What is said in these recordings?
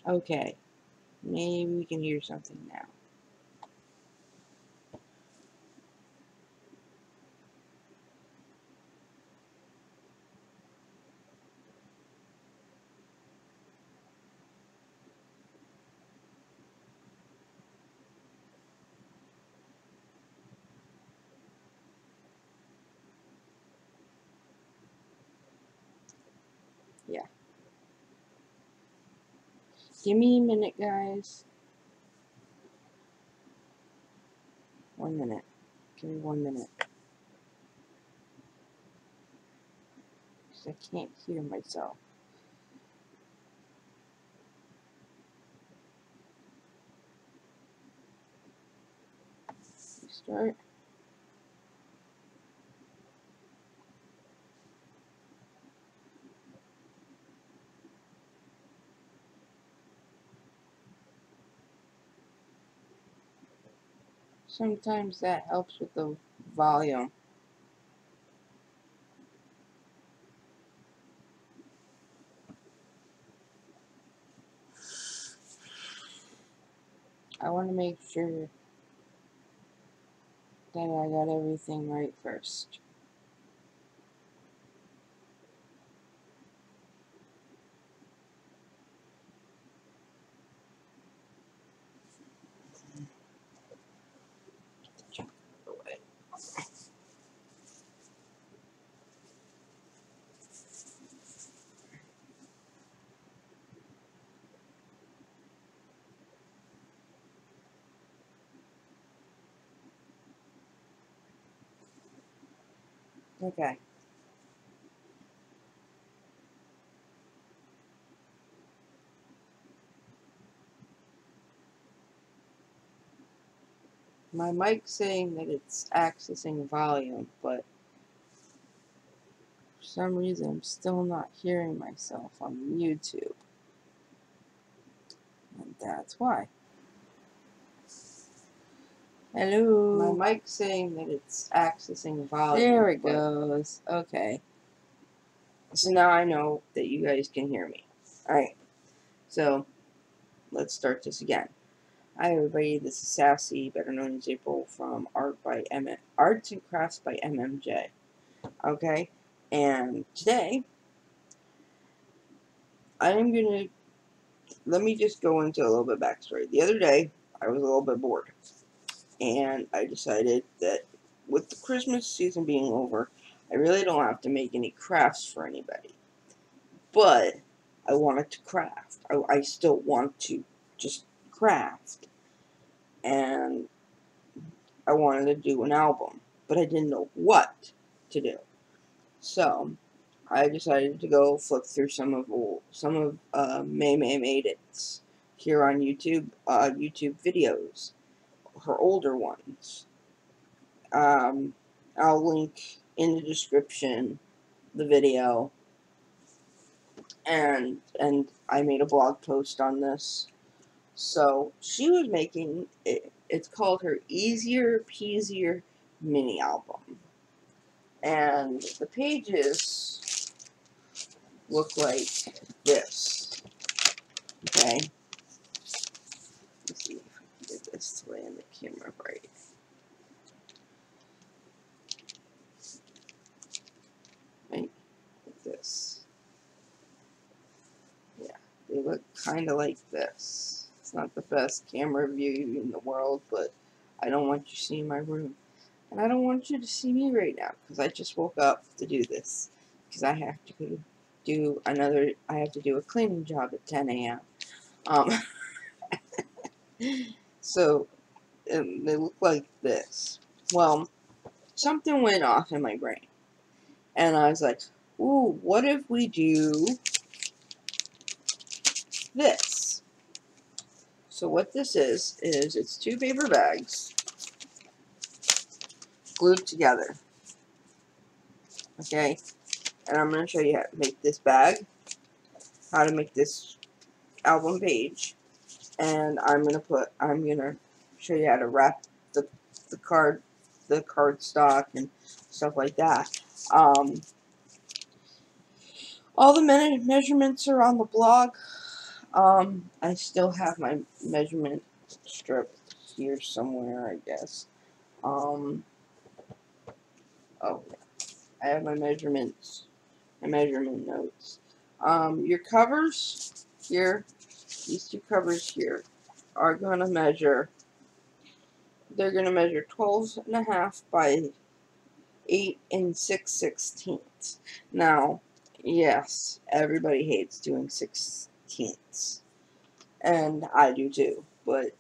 Okay, maybe we can hear something now. Yeah. Give me a minute, guys. 1 minute. Give me 1 minute. Because I can't hear myself. Start. Sometimes that helps with the volume. I want to make sure that I got everything right first. Okay. My mic's saying that it's accessing volume, but for some reason I'm still not hearing myself on YouTube. And that's why. Hello. My mic's saying that it's accessing volume. There it goes. Okay. So now I know that you guys can hear me. Alright. So, let's start this again. Hi everybody, this is Sassy, better known as April from Arts and Crafts by MMJ. Okay? And today, let me just go into a little bit of backstory. The other day, I was a little bit bored. And I decided that with the Christmas season being over, I really don't have to make any crafts for anybody. But I wanted to craft. I still want to just craft. And I wanted to do an album. But I didn't know what to do. So, I decided to go flip through some of Maymay made it here on YouTube videos, her older ones. I'll link in the description the video, and I made a blog post on this. So she was making it. It's called her Peasier mini album, and the pages look like this. Okay. Let's see if I can get this to lay in the camera right. Right? Like this. Yeah. They look kind of like this. It's not the best camera view in the world, but I don't want you seeing my room. And I don't want you to see me right now, because I just woke up to do this. Because I have to do a cleaning job at 10 a.m. So, they look like this. Well, something went off in my brain. And I was like, ooh, what if we do this? So what this is it's 2 paper bags glued together. Okay? And I'm going to show you how to make this bag, how to make this album page, and I'm going to show you how to wrap the cardstock and stuff like that. All the measurements are on the blog. I still have my measurement strip here somewhere, I guess. Oh, I have my measurements, my measurement notes. Your covers here, these two covers here, are going to measure, they're going to measure 12.5 by 8 6/16. Now, yes, everybody hates doing 16ths, and I do too, but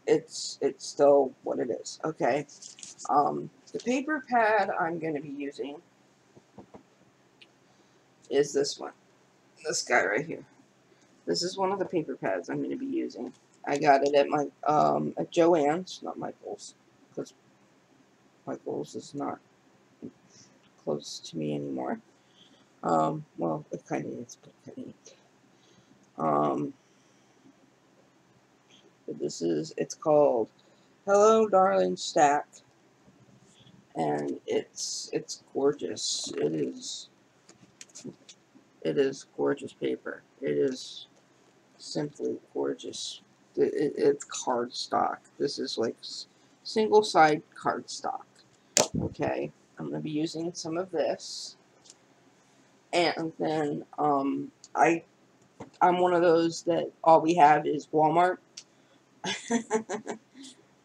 it's still what it is, okay? The paper pad I'm going to be using is this one, this guy right here. This is one of the paper pads I'm going to be using. I got it at my at Joann's, not Michael's, because Michael's is not close to me anymore. Well, it kind of is, but it kind of ain't. But this is, it's called Hello Darling Stack, and it's gorgeous. It is gorgeous paper. It is simply gorgeous. It's cardstock. This is like single side cardstock. Okay, I'm gonna be using some of this, and then I'm one of those that all we have is Walmart.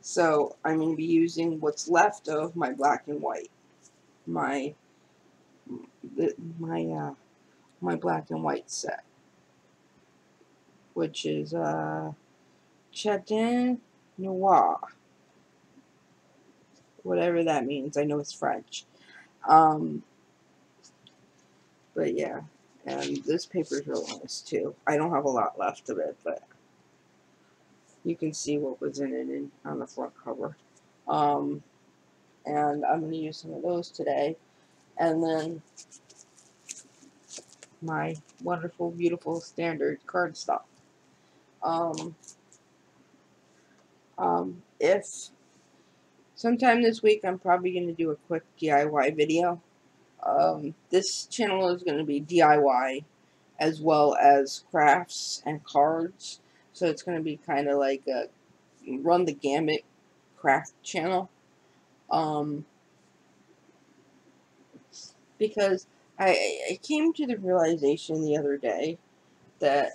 So I'm going to be using what's left of my black and white, my my black and white set, which is Chardin Noir, whatever that means. I know it's French. But yeah, and this paper is really nice too. I don't have a lot left of it, but you can see what was in it on the front cover. And I'm going to use some of those today. And then my wonderful, beautiful standard cardstock. If sometime this week, I'm probably going to do a quick DIY video. This channel is going to be DIY as well as crafts and cards. So it's going to be kind of like a run the gamut craft channel. Because I came to the realization the other day that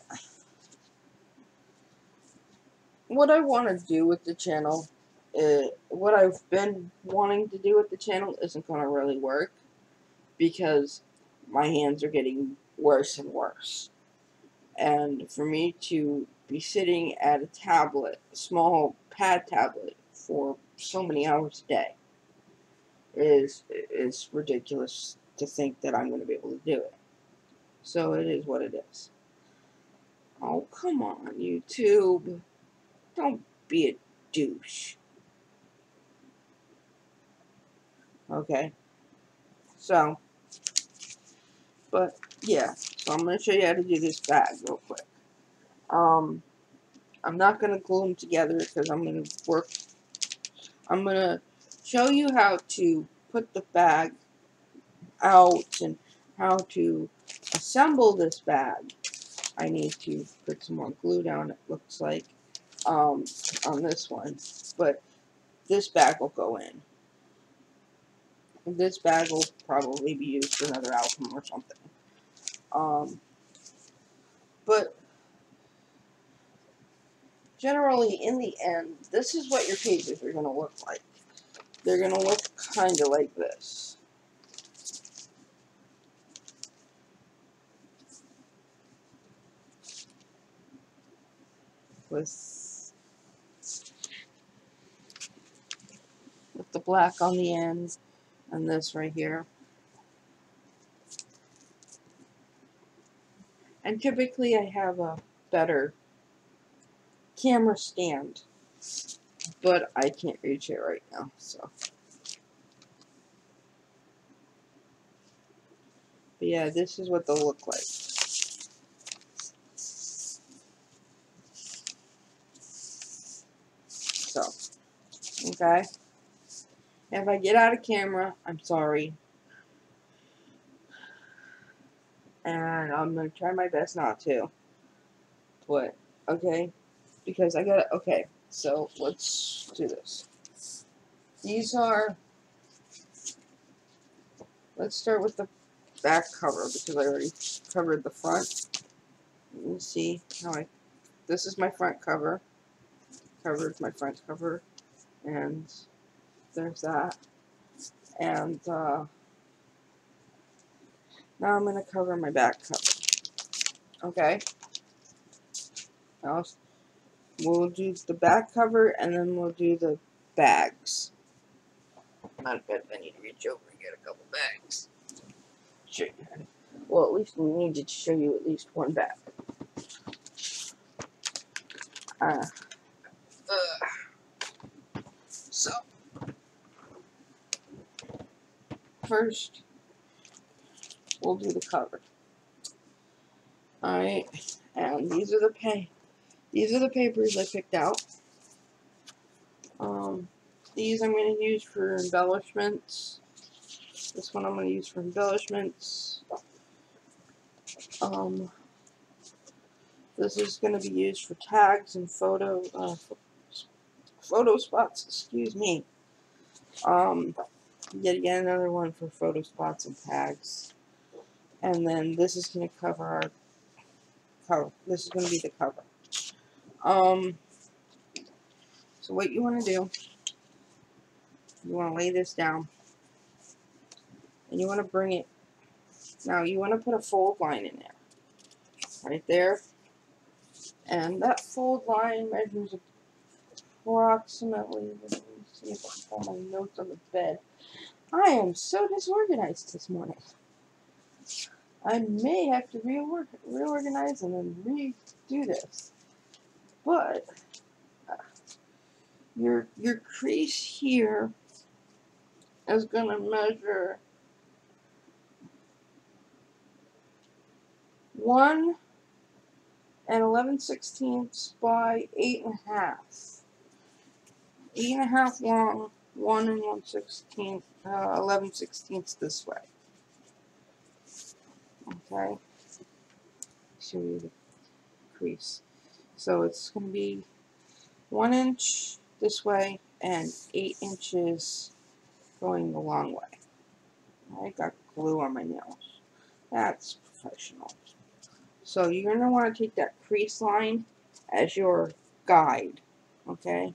what I want to do with the channel, what I've been wanting to do with the channel isn't going to really work because my hands are getting worse and worse. And for me to be sitting at a tablet, a small pad tablet, for so many hours a day is ridiculous to think that I'm going to be able to do it. So it is what it is. Oh, come on, YouTube. Don't be a douche. Okay? So, but, yeah. So I'm going to show you how to do this bag real quick. I'm not going to glue them together because I'm going to show you how to put the bag out and how to assemble this bag. I need to put some more glue down, it looks like, on this one. But this bag will go in. This bag will probably be used for another album or something. But generally, in the end, this is what your pages are going to look like. They're going to look kind of like this. With the black on the ends and this right here. And typically I have a better camera stand, but I can't reach it right now, so. But yeah, this is what they'll look like. So, okay. If I get out of camera, I'm sorry. And I'm going to try my best not to. But, okay, because I gotta, okay, so let's do this. These are, let's start with the back cover because I already covered the front. You see how this is my front cover, covered my front cover, and there's that. And now I'm going to cover my back cover. Okay? Now we'll do the back cover and then we'll do the bags. Not bad. I need to reach over and get a couple bags. Sure. Well, at least we need to show you at least one bag. So, first, we'll do the cover. Alright, and these are the papers I picked out. These I'm going to use for embellishments. This one I'm going to use for embellishments. This is going to be used for tags and photo spots. Excuse me. Yet again, another one for photo spots and tags. And then this is going to cover our cover. This is going to be the cover. So what you want to do, you want to lay this down, and you want to bring it. Now you want to put a fold line in there, right there, and that fold line measures approximately. Let me see if I can pull my notes on the bed. I am so disorganized this morning. I may have to reorganize and then redo this. But your crease here is going to measure 1 11/16 by 8.5. 8.5 long, 1 1/16, 11/16 this way. Okay, show you the crease. So it's going to be 1 inch this way and 8 inches going the long way. I got glue on my nails. That's professional. So you're going to want to take that crease line as your guide. Okay?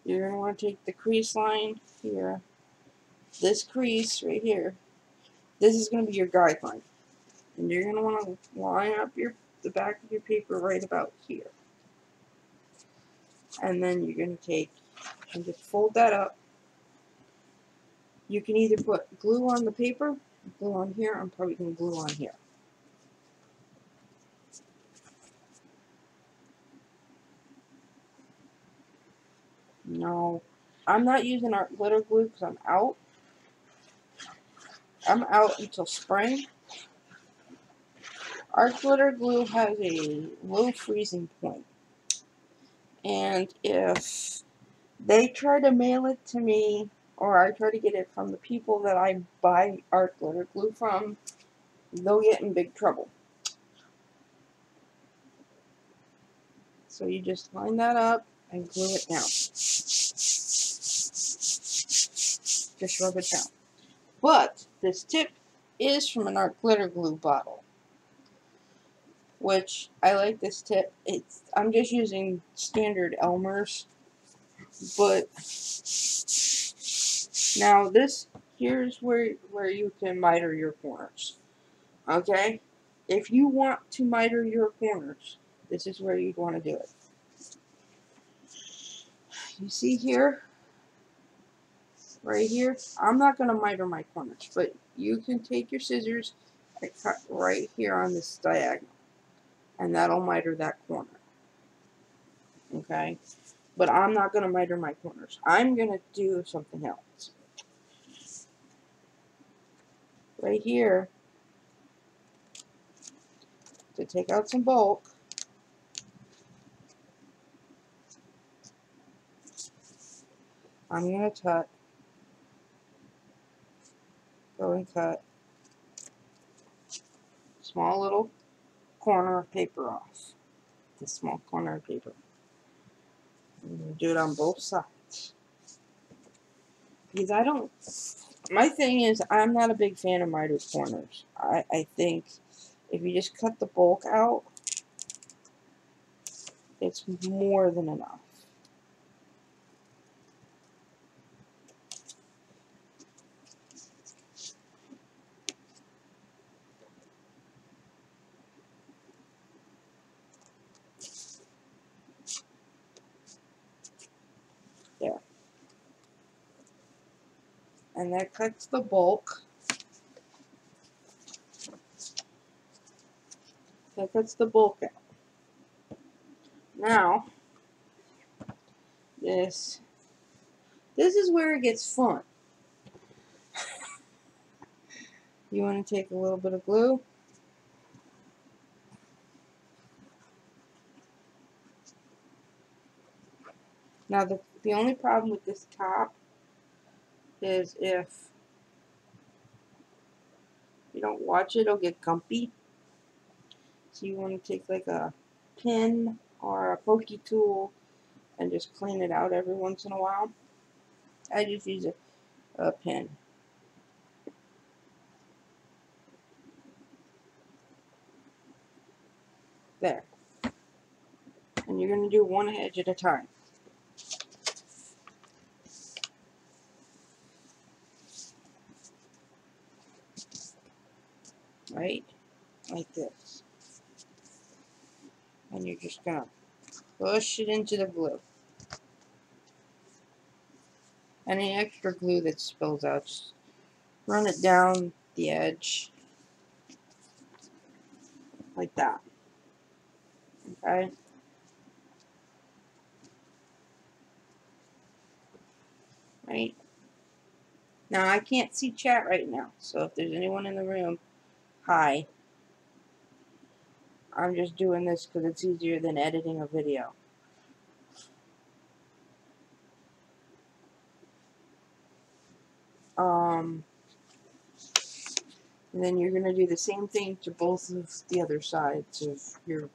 You're going to want to take the crease line here. This crease right here. This is going to be your guideline. And you're going to want to line up the back of your paper right about here. And then you're going to take and just fold that up. You can either put glue on the paper, glue on here. I'm probably going to glue on here. No, I'm not using art glitter glue because I'm out. I'm out until spring. Art glitter glue has a low freezing point. And if they try to mail it to me, or I try to get it from the people that I buy art glitter glue from, they'll get in big trouble. So you just line that up and glue it down. Just rub it down. But this tip is from an art glitter glue bottle, which I like this tip. I'm just using standard Elmer's, but now here's where you can miter your corners. Okay? If you want to miter your corners, this is where you'd want to do it. You see here? Right here? I'm not going to miter my corners, but you can take your scissors and cut right here on this diagonal. And that'll miter that corner. Okay? But I'm not going to miter my corners. I'm going to do something else. Right here, to take out some bulk, I'm going to go and cut small little corner of paper off. the small corner of paper. And do it on both sides. Because my thing is, I'm not a big fan of mitered corners. I think if you just cut the bulk out, it's more than enough. There. And that cuts the bulk. That cuts the bulk out. Now, this is where it gets fun. You want to take a little bit of glue. Now, the only problem with this top is if you don't watch it, it'll get gumpy. So you want to take like a pin or a pokey tool and just clean it out every once in a while. I just use a pin. There. And you're going to do one edge at a time. Right? Like this. And you're just going to push it into the glue. Any extra glue that spills out, just run it down the edge. Like that. Okay? Right? Now, I can't see chat right now, so if there's anyone in the room, hi. I'm just doing this because it's easier than editing a video. And then you're going to do the same thing to both of the other sides of your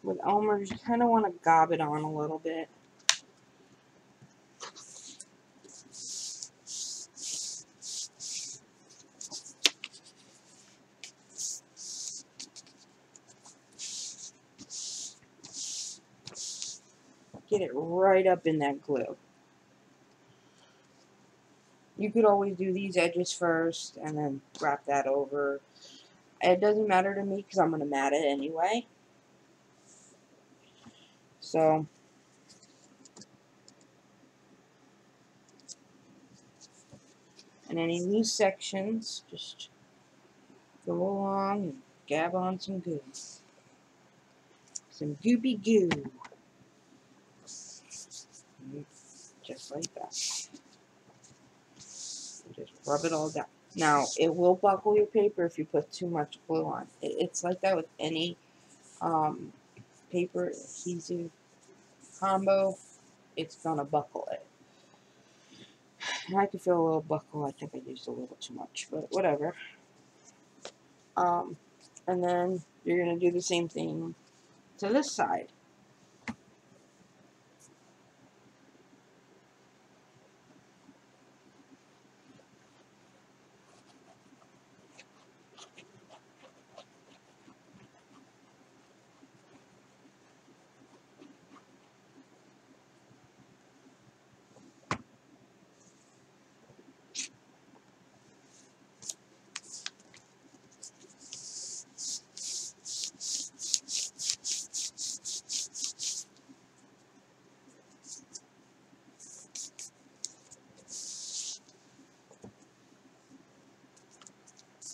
with Elmer, you kind of want to gob it on a little bit. Get it right up in that glue. You could always do these edges first and then wrap that over. It doesn't matter to me because I'm going to mat it anyway. So, and any loose sections, just go along and gab on some goo. Some goopy goo. Just like that. Just rub it all down. Now, it will buckle your paper if you put too much glue on. It's like that with any paper adhesive combo. It's going to buckle it. And I can feel a little buckle. I think I used a little too much, but whatever. And then you're going to do the same thing to this side.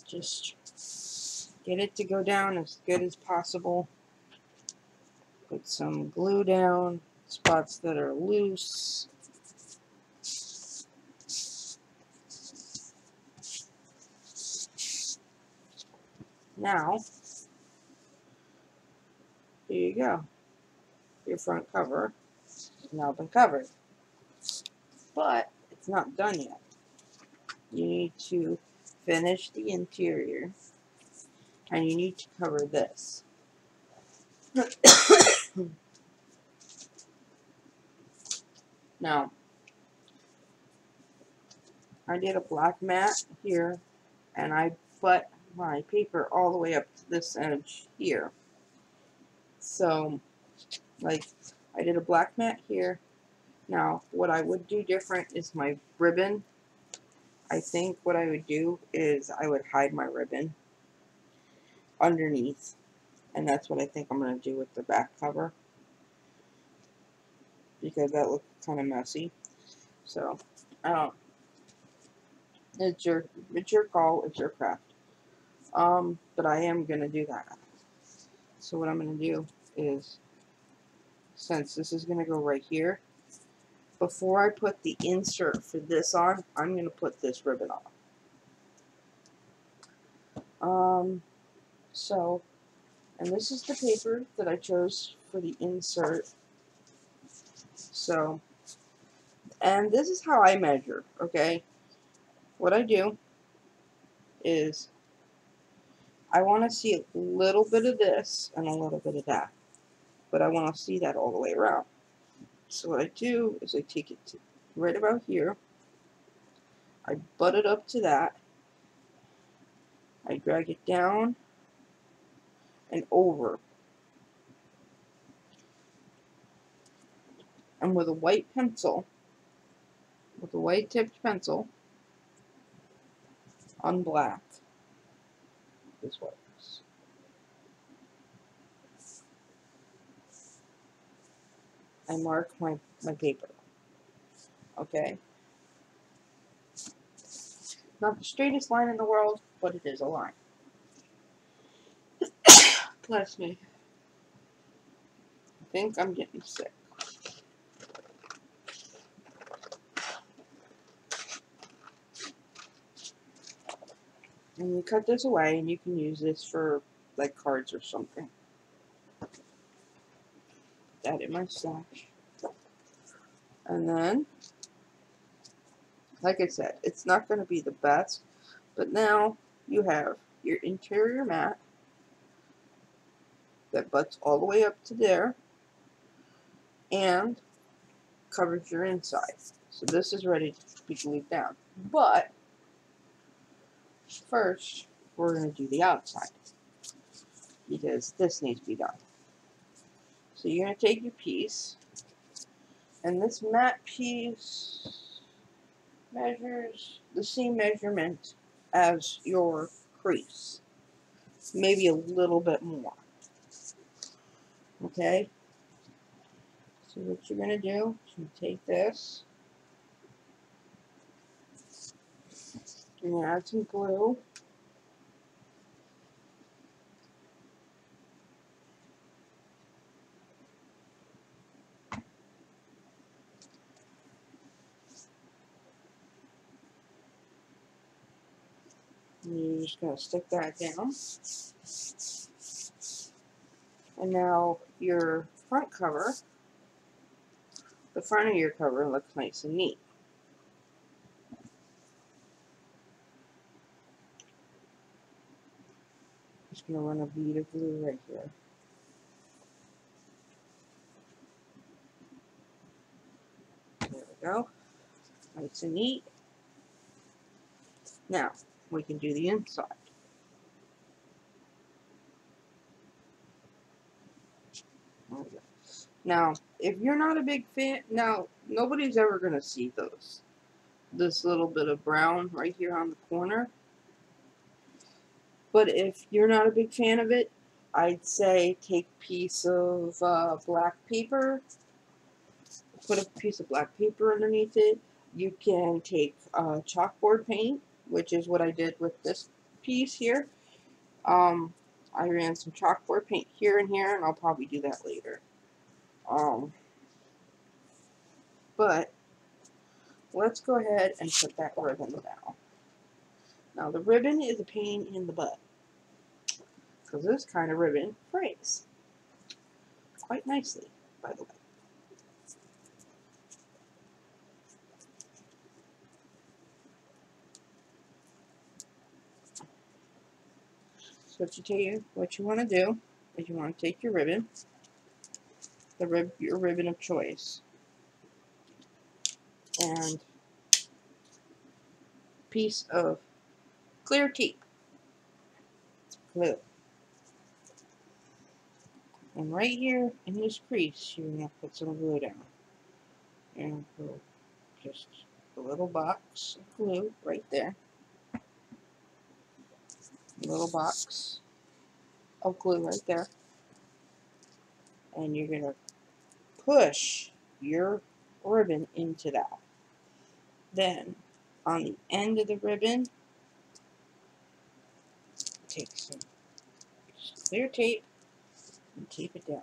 Just get it to go down as good as possible. Put some glue down, spots that are loose. Now, here you go. Your front cover. now been covered. But it's not done yet. You need to finish the interior, and you need to cover this. Now, I did a black mat here, and I put my paper all the way up to this edge here. So, like, I did a black mat here. Now, what I would do different is my ribbon. I think what I would do is I would hide my ribbon underneath, and that's what I think I'm going to do with the back cover, because that looked kind of messy. So, I don't. It's your call. It's your craft. But I am gonna do that. So what I'm gonna do is, since this is gonna go right here, before I put the insert for this on, I'm gonna put this ribbon on. So, and this is the paper that I chose for the insert. So, and this is how I measure. Okay, what I do is I want to see a little bit of this and a little bit of that, but I want to see that all the way around. So what I do is I take it to right about here, I butt it up to that, I drag it down and over, and with a white pencil, with a white tipped pencil on black, this works. I mark my paper. Okay? Not the straightest line in the world, but it is a line. Bless me. I think I'm getting sick. And you cut this away, and you can use this for, like, cards or something. Put that in my stash. And then, like I said, it's not going to be the best, but now you have your interior mat that butts all the way up to there and covers your inside. So this is ready to be glued down. But first, we're going to do the outside, because this needs to be done. So you're going to take your piece, and this mat piece measures the same measurement as your crease, maybe a little bit more. Okay? So what you're going to do is you take this, and add some glue. And you're just going to stick that down. And now your front cover, the front of your cover looks nice and neat. Just going to run a bead of glue right here. There we go. Nice and neat. Now, we can do the inside. There we go. Now, if you're not a big fan, now, nobody's ever going to see this little bit of brown right here on the corner. But if you're not a big fan of it, I'd say take a piece of black paper, put a piece of black paper underneath it. You can take chalkboard paint, which is what I did with this piece here. I ran some chalkboard paint here and here, and I'll probably do that later. But let's go ahead and put that ribbon down. Now the ribbon is a pain in the butt, because this kind of ribbon frays quite nicely, by the way. what you want to do is you want to take your ribbon, your ribbon of choice, and a piece of clear tape, glue. And right here in this crease, you're going to put some glue down. And put just a little box of glue right there. A little box of glue right there. And you're going to push your ribbon into that. Then, on the end of the ribbon, take some clear tape and tape it down.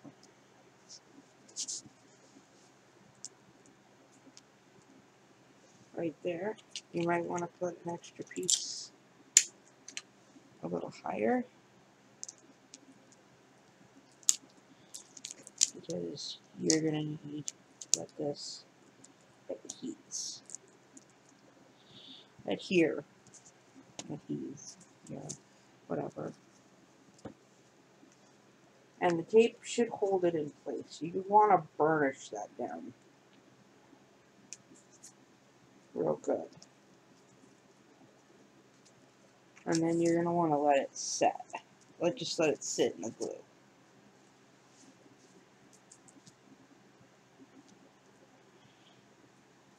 Right there. You might want to put an extra piece a little higher, because you're going to need to let this adhere, whatever. And the tape should hold it in place. You want to burnish that down real good. And then you're going to want to let it set. Just let it sit in the glue.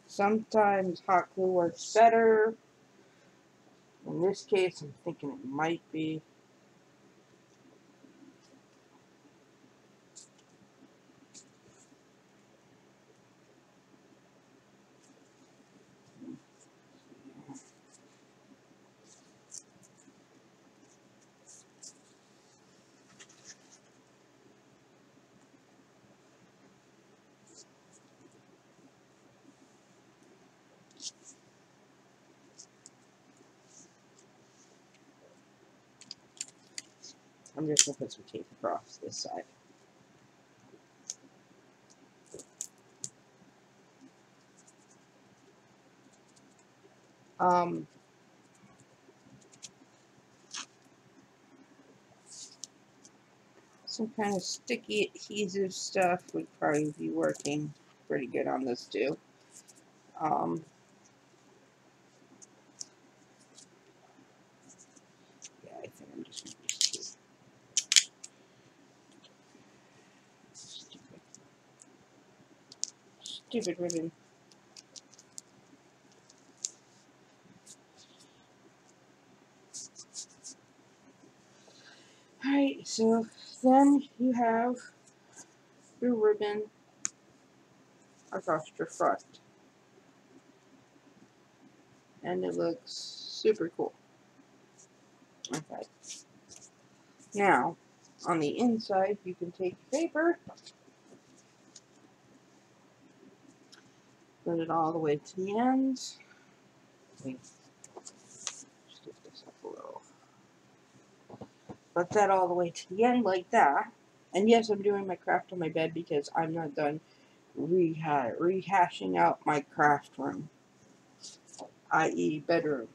Sometimes hot glue works better. In this case, I'm thinking it might be. I'm just going to put some tape across this side. Some kind of sticky adhesive stuff would probably be working pretty good on this too. Yeah, I think I'm just going to use stupid ribbon. Alright, so then you have your ribbon across your front. And it looks super cool. Okay. Now, on the inside, you can take your paper, put it all the way to the end. Wait, just get this up a little. Put that all the way to the end like that. And yes, I'm doing my craft on my bed because I'm not done rehashing out my craft room, i.e. bedroom.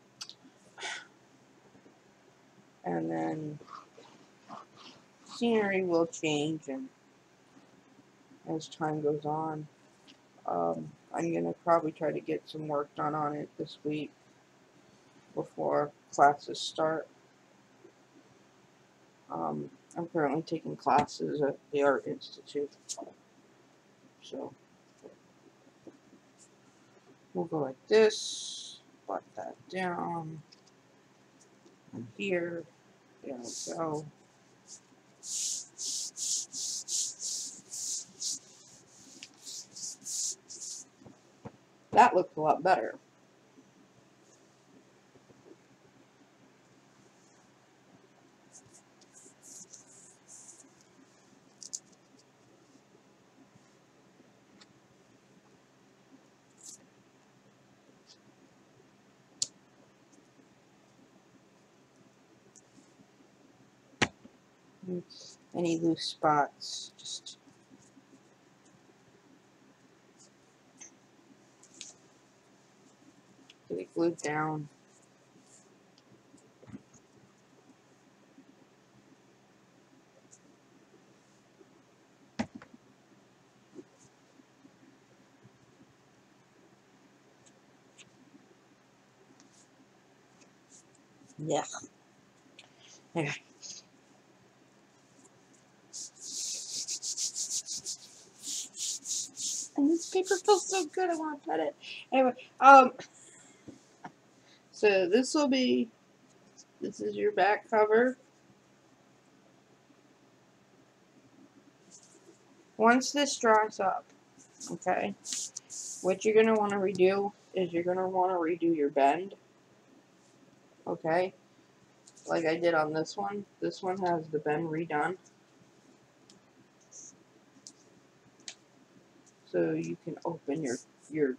And then scenery will change and as time goes on. I'm going to probably try to get some work done on it this week before classes start. I'm currently taking classes at the Art Institute. So we'll go like this, butt that down, and here, there we go. That looks a lot better. Any loose spots, just get it glued down. Yeah. Yeah. And this paper feels so good. I want to pet it. Anyway, so this is your back cover. Once this dries up, okay, what you're going to want to redo is you're going to want to redo your bend, okay, like I did on this one. This one has the bend redone, so you can open your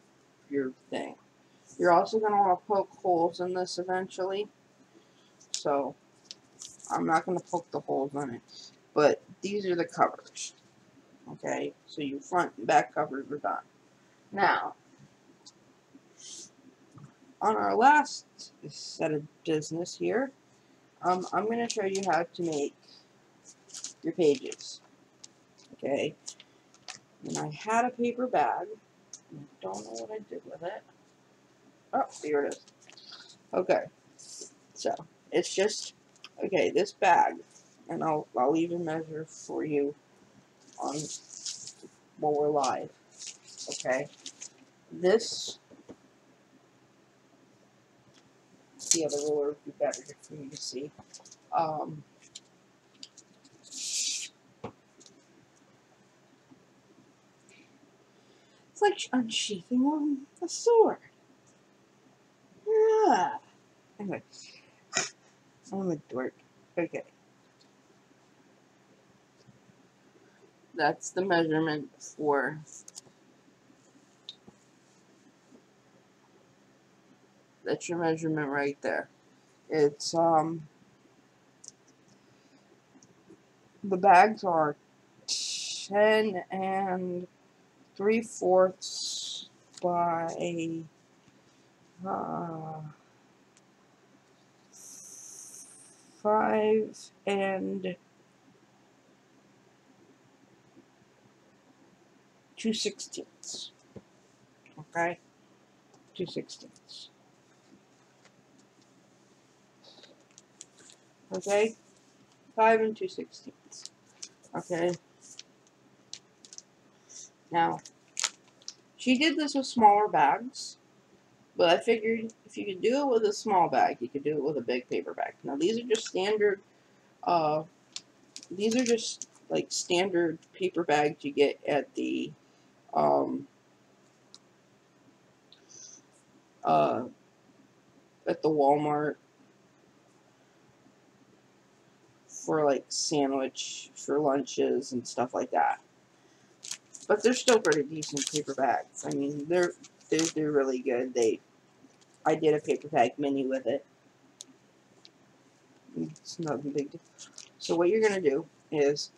thing. You're also going to want to poke holes in this eventually, so I'm not going to poke the holes in it, but these are the covers, okay, so your front and back covers are done. Now, on our last set of business here, I'm going to show you how to make your pages, okay, and I had a paper bag, I don't know what I did with it. Oh, here it is. Okay, so it's just, okay, this bag, and I'll even measure for you on while we're live, okay, this, the other ruler would be better for you to see, it's like unsheathing a sword. Yeah. Anyway, I'm a dork. Okay. That's the measurement for, that's your measurement right there. It's, the bags are 10 3/4 by, 5 2/16. Okay? 2/16. Okay? 5 2/16. Okay? Now, she did this with smaller bags, but I figured if you could do it with a small bag, you could do it with a big paper bag. Now, these are just standard, these are just like standard paper bags you get at the, Walmart for like sandwich, for lunches and stuff like that. But they're still pretty decent paper bags. I mean, they're really good. I did a paper bag mini with it. It's nothing big. So what you're gonna do is,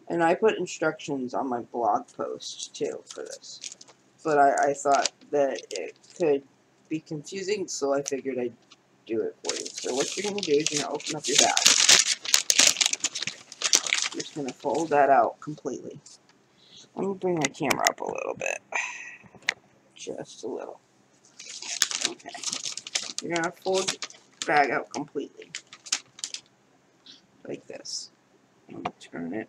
and I put instructions on my blog post too for this, but I thought that it could be confusing, so I figured I'd do it for you. So what you're gonna do is you're gonna open up your bag. You're just gonna fold that out completely. Let me bring my camera up a little bit. Just a little. Okay. You're going to fold your bag out completely. Like this. And turn it.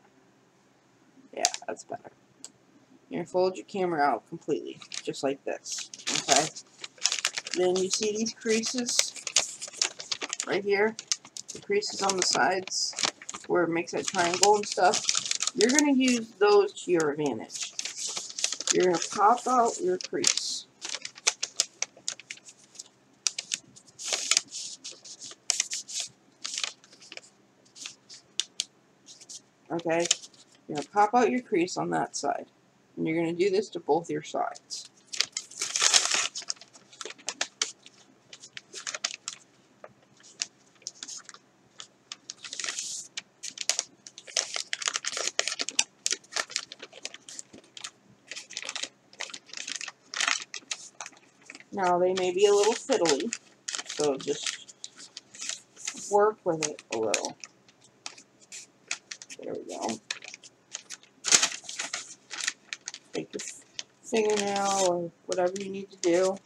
Yeah, that's better. You're going to fold your camera out completely. Just like this. Okay. Then you see these creases right here. The creases on the sides where it makes that triangle and stuff. You're going to use those to your advantage. You're going to pop out your crease. Okay? You're going to pop out your crease on that side. And you're going to do this to both your sides. Now, they may be a little fiddly, so just work with it a little. There we go. Take your fingernail or whatever you need to do,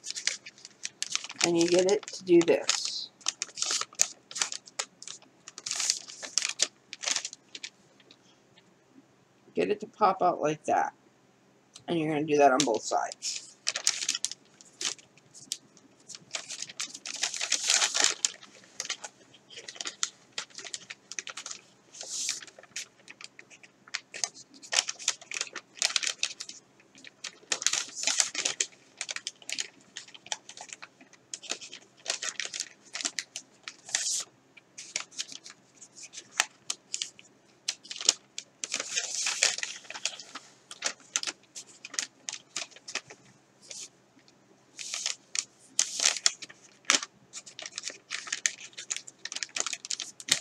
and you get it to do this. get it to pop out like that. And you're going to do that on both sides.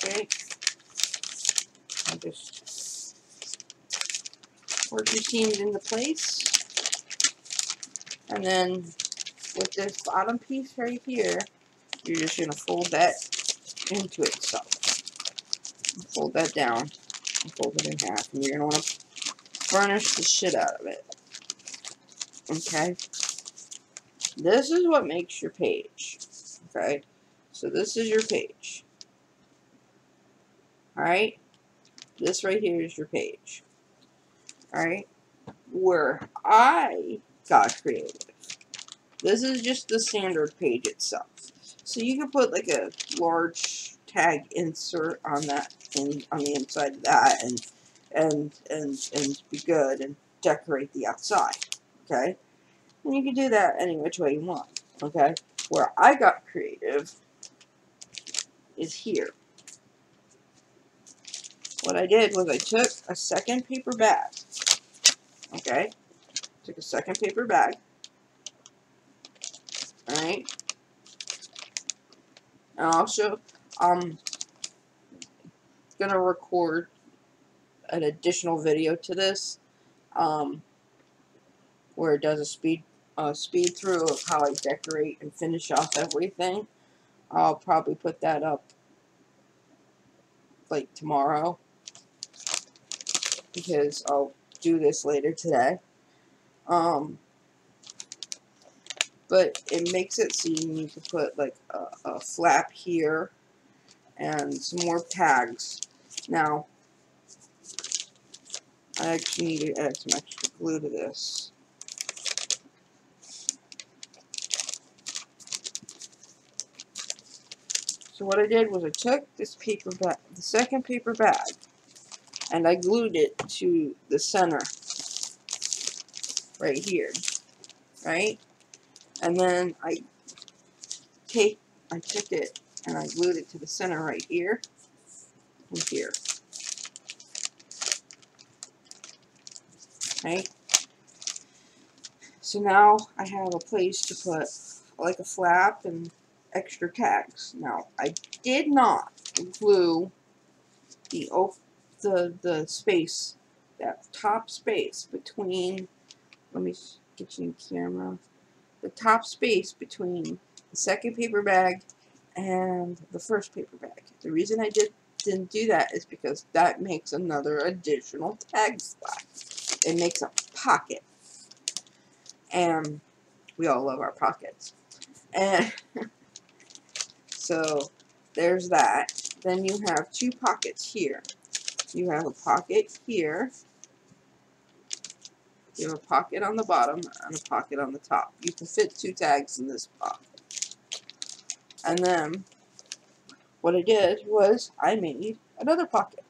Okay, and just work your seams into place, and then with this bottom piece right here, you're just going to fold that into itself. Fold that down and fold it in half, and you're going to want to burnish the shit out of it. Okay? This is what makes your page. Okay? So this is your page. Alright? This right here is your page. Alright? Where I got creative. This is just the standard page itself. So you can put like a large tag insert on that on the inside of that and be good and decorate the outside. Okay? And you can do that any which way you want. Okay? Where I got creative is here. What I did was I took a second paper bag. Okay? Took a second paper bag. Alright? And also, I'm gonna record an additional video to this, where it does a speed through of how I decorate and finish off everything. I'll probably put that up like tomorrow, because I'll do this later today. But it makes it so you need to put like a flap here and some more tags. Now, I actually need to add some extra glue to this. So what I did was I took this paper bag, the second paper bag, and I glued it to the center right here, right? And then I took it and I glued it to the center right here and here. Okay? So now I have a place to put like a flap and extra tags. Now, I did not glue the space, that top space between, let me get you in camera, the top space between the second paper bag and the first paper bag. The reason I didn't do that is because that makes another additional tag slot. It makes a pocket, and we all love our pockets. And so there's that. Then you have two pockets here. You have a pocket here. You have a pocket on the bottom and a pocket on the top. You can fit two tags in this pocket. And then what I did was I made another pocket.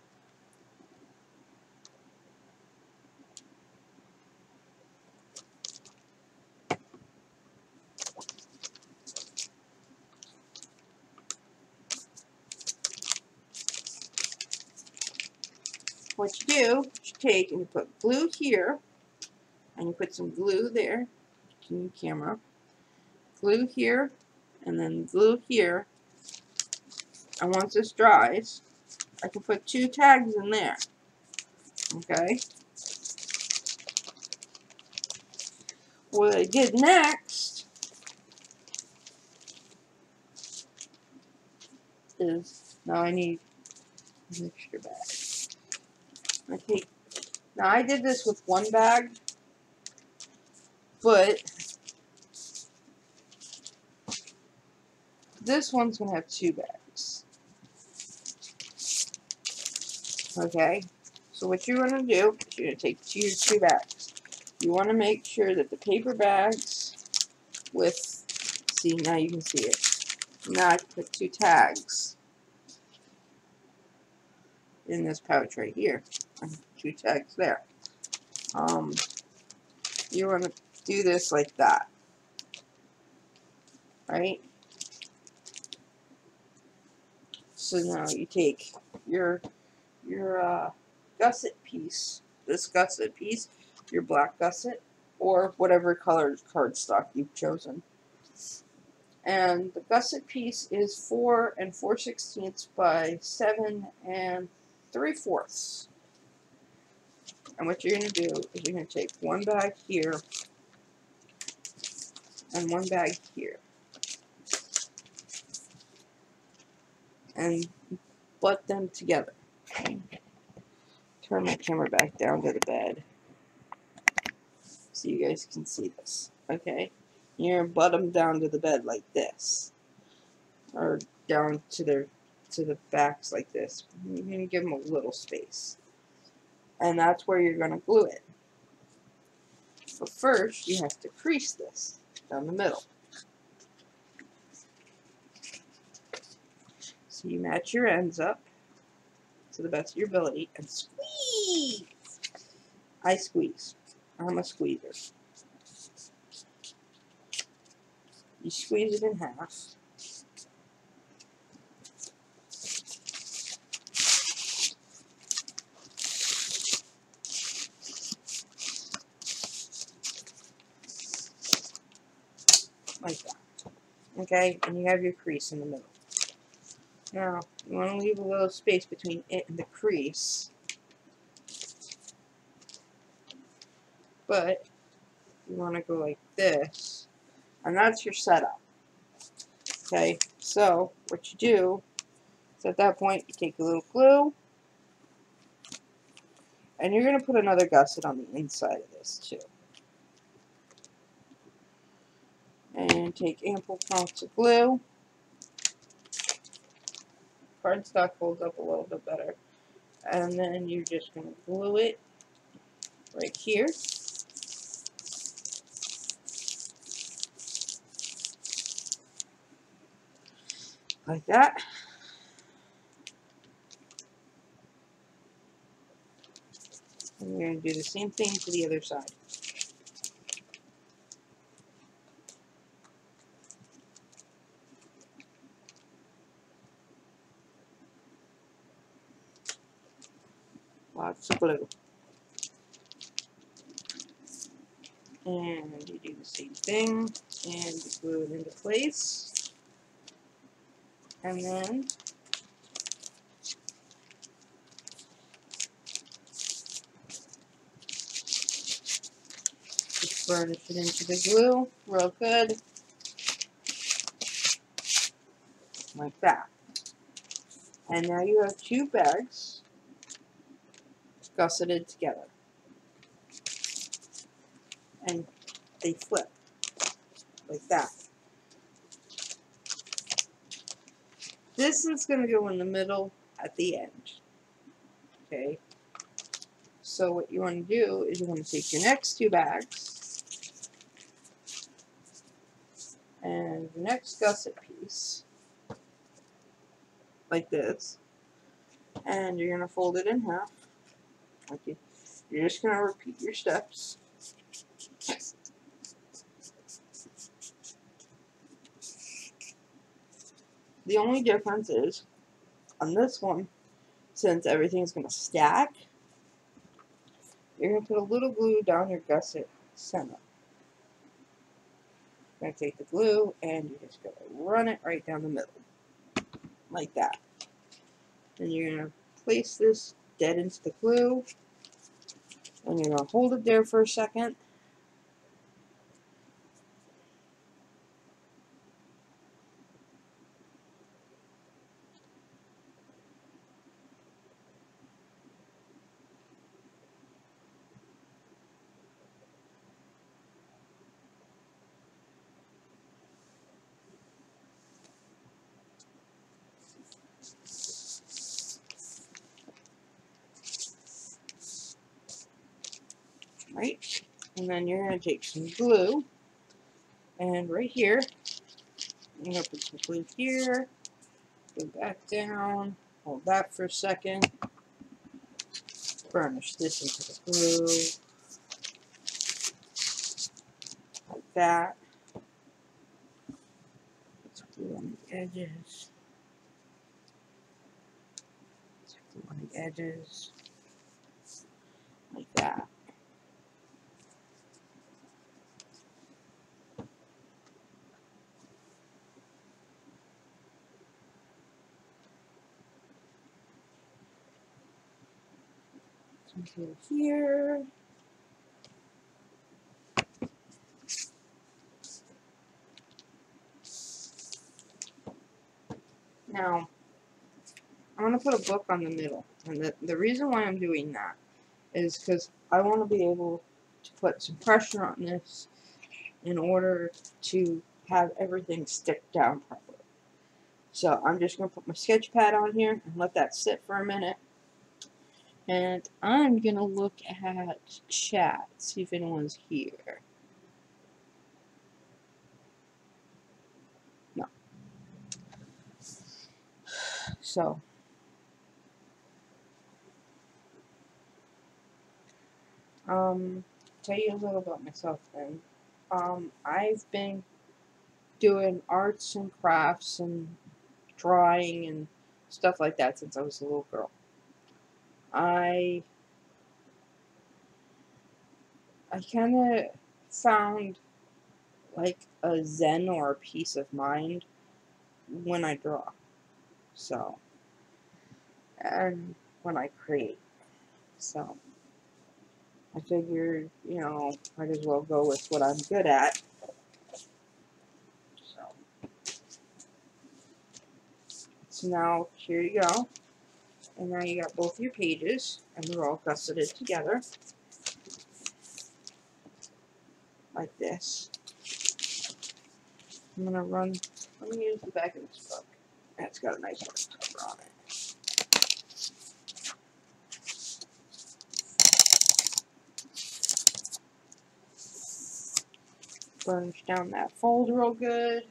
What you do is you take and you put glue here, and you put some glue there, in the camera, glue here, and then glue here, and once this dries, I can put two tags in there, okay? What I did next is, now I need an extra bag. Okay, now I did this with one bag, but this one's going to have two bags. Okay, So what you want to do is you're going to take your two bags. You want to make sure that the paper bags with, see, now you can see it. Now I can put two tags in this pouch right here. And two tags there. You want to do this like that. Right? So now you take your gusset piece, this gusset piece, your black gusset, or whatever colored cardstock you've chosen. And the gusset piece is 4 4/16 by 7 3/4. And what you're going to do is you're going to take one bag here and one bag here. And butt them together. Turn my camera back down to the bed so you guys can see this. Okay? You're going to butt them down to the bed like this. Or down to the backs like this. You're going to give them a little space. And that's where you're going to glue it. But first, you have to crease this down the middle. So you match your ends up to the best of your ability and squeeze. I squeeze. I'm a squeezer. You squeeze it in half. Like that. Okay? And you have your crease in the middle. Now, you want to leave a little space between it and the crease. But you want to go like this. And that's your setup. Okay? So, what you do is at that point, you take a little glue. And you're going to put another gusset on the inside of this too. And take ample amounts of glue. Cardstock holds up a little bit better. And then you're just going to glue it right here. Like that. And we're going to do the same thing to the other side. Lots of glue. And you do the same thing. And you glue it into place. And then just burnish it into the glue real good. Like that. And now you have two bags gusseted together. And they flip. Like that. This is going to go in the middle at the end. Okay? So what you want to do is you want to take your next two bags and the next gusset piece, like this, and you're going to fold it in half. Okay. You're just going to repeat your steps. The only difference is, on this one, since everything's going to stack, you're going to put a little glue down your gusset center. You're going to take the glue and you're just going to run it right down the middle. Like that. Then you're going to place this dead into the glue. And you're going to hold it there for a second. right? And then you're going to take some glue, and right here, I'm going to put some glue here, go back down, hold that for a second, burnish this into the glue, like that. Put some glue on the edges, some glue on the edges, like that. Some glue here. Now, I'm going to put a book on the middle, and the reason why I'm doing that is because I want to be able to put some pressure on this in order to have everything stick down properly. So I'm just going to put my sketch pad on here and let that sit for a minute. And I'm going to look at chat, see if anyone's here. No. So, tell you a little about myself then. I've been doing arts and crafts and drawing and stuff like that since I was a little girl. I kind of found like a zen or a peace of mind when I draw. So, and when I create. So, I figured, you know, might as well go with what I'm good at. So now, here you go. And now you got both your pages, and they're all gusseted together. Like this. I'm gonna run, let me use the back of this book. It's got a nice hardcover on it. Burnish down that fold real good.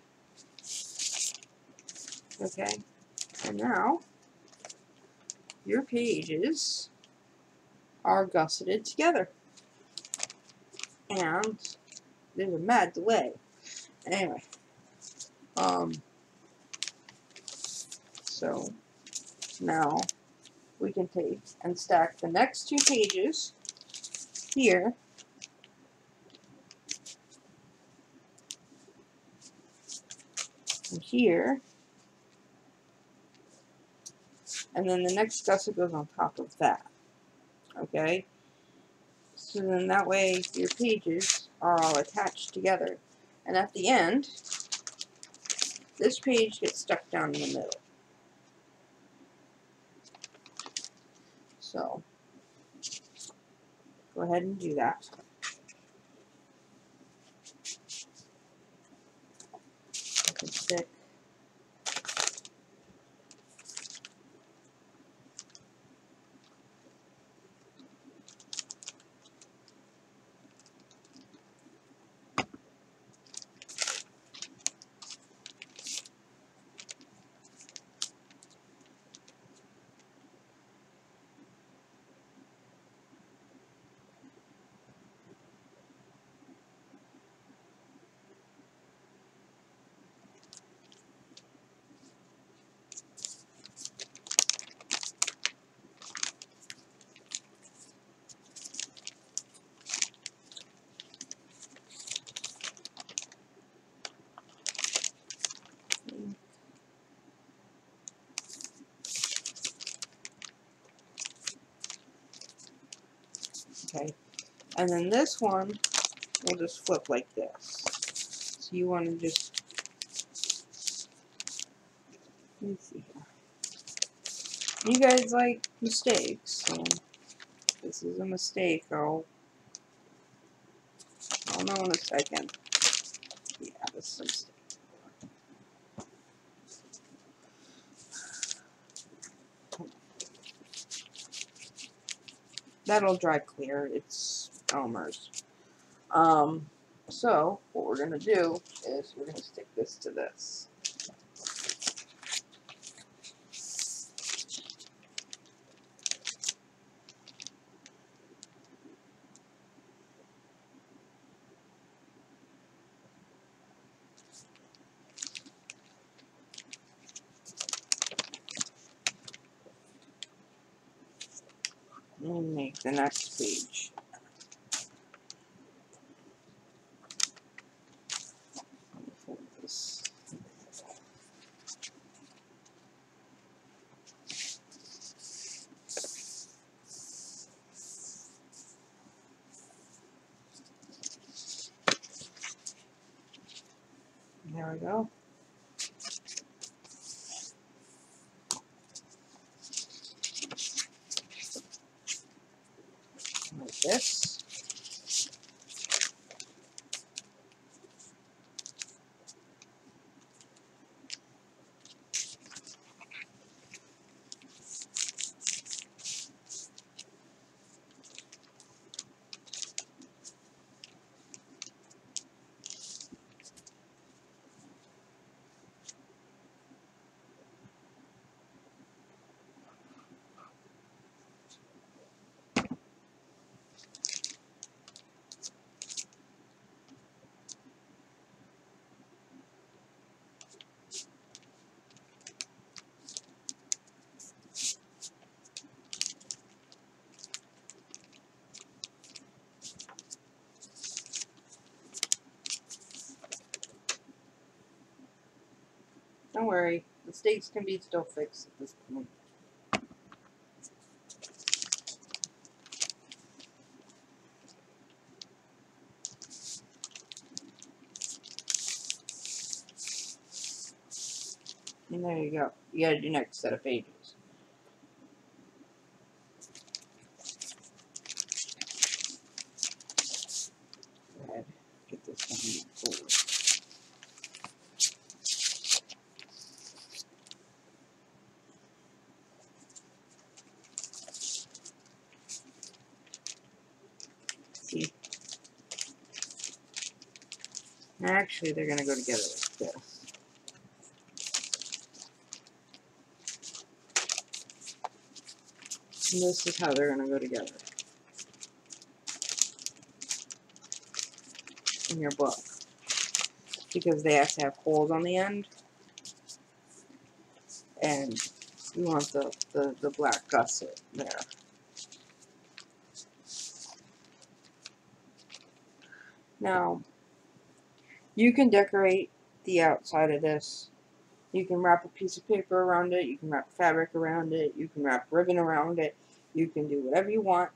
Okay, and now your pages are gusseted together. And there's a mad delay. Anyway, so now we can take and stack the next two pages here. And here. And then the next gusset goes on top of that. Okay? So then that way your pages are all attached together. And at the end, this page gets stuck down in the middle. So, go ahead and do that. I can stick. Okay, and then this one will just flip like this. So you want to just, let me see here. You guys like mistakes, so this is a mistake. I'll know in a second. Yeah, this is a mistake. That'll dry clear. It's Elmer's. So what we're gonna do is we're gonna stick this to this. Let me make the next page. Let me fold this. There we go. Like this. Don't worry, the stakes can be still fixed at this point. And there you go. You gotta do next set of pages. Go ahead, get this one forward. See? Actually, they're gonna go together like this. And this is how they're gonna go together in your book. Because they have to have holes on the end. And you want the black gusset there. Now, you can decorate the outside of this. You can wrap a piece of paper around it. You can wrap fabric around it. You can wrap ribbon around it. You can do whatever you want.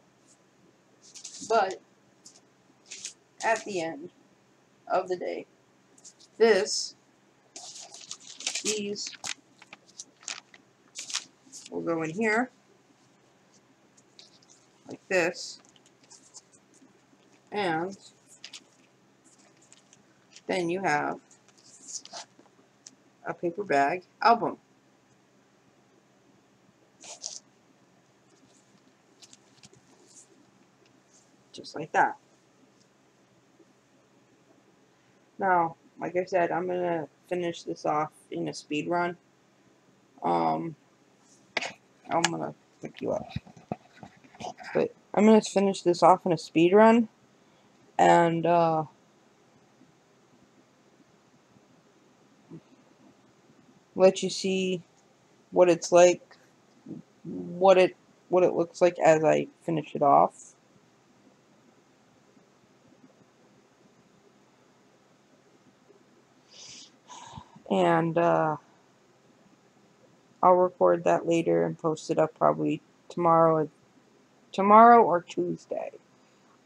But at the end of the day, these will go in here like this, and then you have a paper bag album. Just like that. Now, like I said, I'm gonna finish this off in a speed run. I'm gonna pick you up. But I'm gonna finish this off in a speed run, and let you see what it's like, what it looks like as I finish it off. And I'll record that later and post it up probably tomorrow or Tuesday.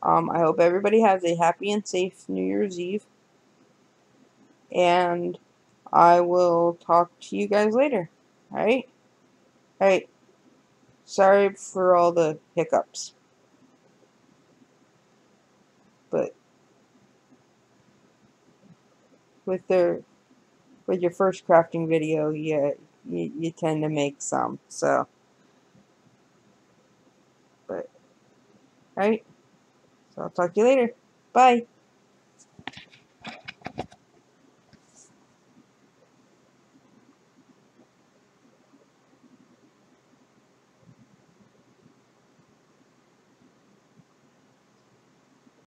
I hope everybody has a happy and safe New Year's Eve, and I will talk to you guys later. Alright? Alright. Sorry for all the hiccups. But with your first crafting video, you tend to make some, so. But, alright. So I'll talk to you later. Bye.